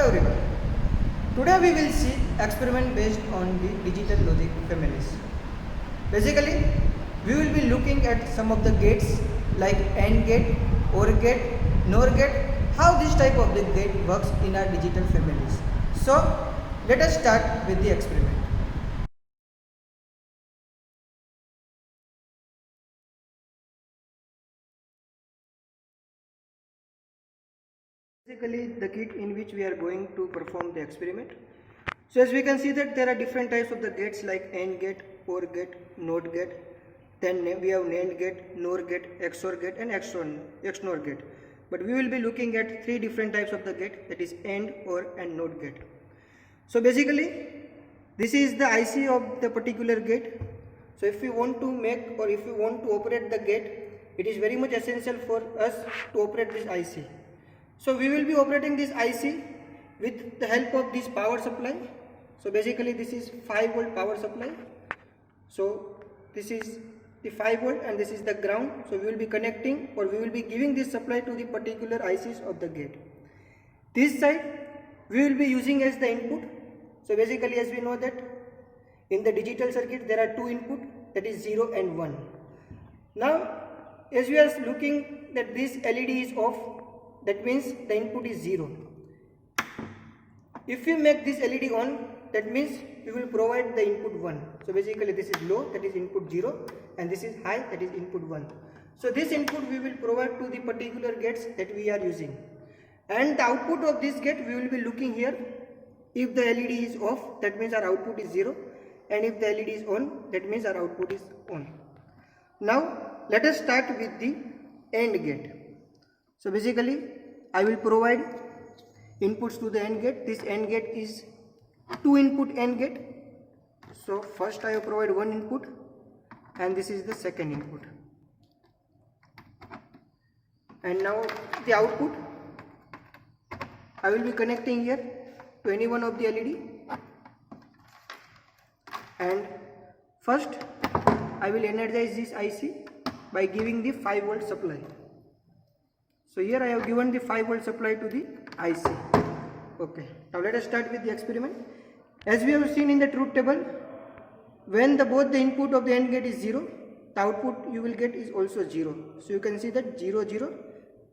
everyone. Today we will see experiment based on the digital logic families. Basically, we will be looking at some of the gates like AND gate, OR gate, NOR gate, how this type of the gate works in our digital families. So, let us start with the experiment. Basically, the kit in which we are going to perform the experiment. So as we can see that there are different types of the gates like AND gate, OR gate, NOT gate. Then we have NAND gate, NOR gate, XOR gate and XNOR gate. But we will be looking at three different types of the gate, that is AND, OR and NOT gate. So basically this is the IC of the particular gate. So if we want to make or if we want to operate the gate, it is very much essential for us to operate this IC. So we will be operating this IC with the help of this power supply. So basically this is 5 volt power supply. So this is the 5 volt and this is the ground. So we will be connecting or we will be giving this supply to the particular ICs of the gate. This side we will be using as the input. So basically as we know that in the digital circuit there are two input, that is 0 and 1. Now as we are looking that this LED is off, that means the input is 0. If you make this LED on, that means we will provide the input 1. So basically this is low, that is input 0, and this is high, that is input 1. So this input we will provide to the particular gates that we are using. And the output of this gate we will be looking here. If the LED is off, that means our output is 0, and if the LED is on, that means our output is on. Now let us start with the AND gate. So basically I will provide inputs to the AND gate. This AND gate is 2 input AND gate. So first I will provide one input and this is the second input. And now the output I will be connecting here to any one of the LED. And first I will energize this IC by giving the 5 volt supply. So here I have given the 5 volt supply to the IC. Okay. Now let us start with the experiment. As we have seen in the truth table, when both the input of the AND gate is 0, the output you will get is also 0. So you can see that 0 0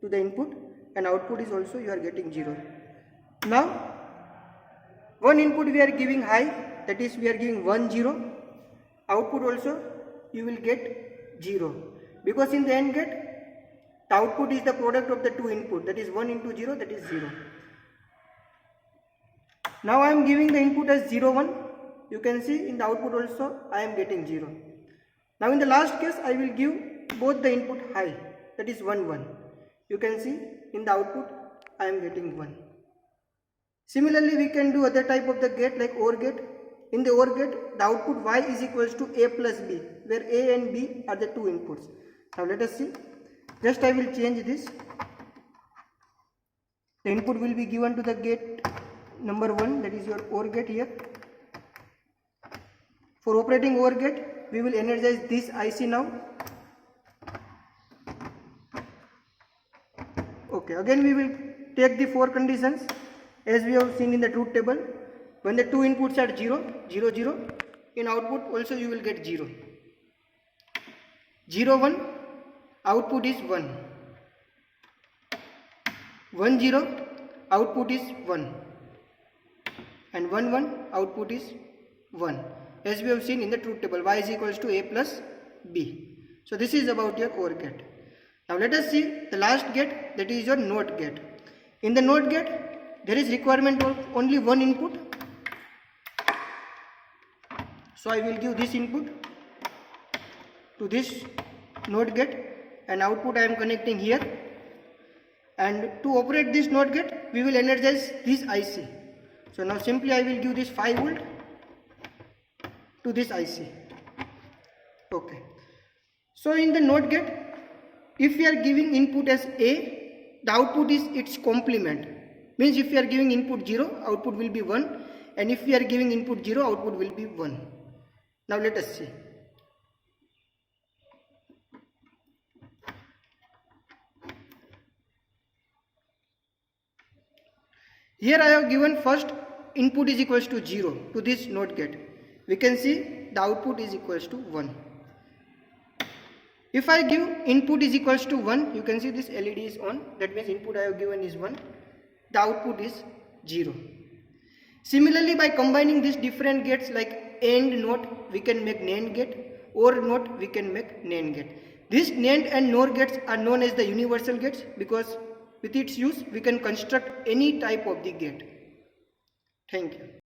to the input and output is also you are getting 0. Now one input we are giving high, that is we are giving 1 0. Output also you will get 0, because in the AND gate the output is the product of the two input, that is 1 into 0, that is 0. Now I am giving the input as 0 1. You can see in the output also I am getting 0. Now in the last case I will give both the input high, that is 1 1. You can see in the output I am getting 1. Similarly we can do other type of the gate like OR gate. In the OR gate the output Y is equals to A plus B, where A and B are the two inputs. Now let us see. Just I will change this. The input will be given to the gate number 1, that is your OR gate here. For operating OR gate, we will energize this IC now. Okay, again we will take the 4 conditions as we have seen in the truth table. When the two inputs are 0, 0 0, in output also you will get 0. 0 1, output is 1. 1 0, output is 1. And 1 1, output is 1. As we have seen in the truth table, Y is equals to A plus B. So this is about your OR gate. Now let us see the last gate, that is your NOT gate. In the NOT gate, there is requirement of only one input. So I will give this input to this NOT gate and output I am connecting here. And to operate this NOT gate, we will energize this IC. So now simply I will give this 5 volt to this IC. Okay. So in the NOT gate, if we are giving input as A, the output is its complement. Means if we are giving input 0, output will be 1. And if we are giving input 0, output will be 1. Now let us see. Here I have given first input is equals to 0 to this NOT gate. We can see the output is equals to 1. If I give input is equals to 1, you can see this LED is on. That means input I have given is 1. The output is 0. Similarly, by combining these different gates like AND NOT, we can make NAND gate, OR NOT, we can make NAND gate. These NAND and NOR gates are known as the universal gates because with its use we can construct any type of the gate. Thank you.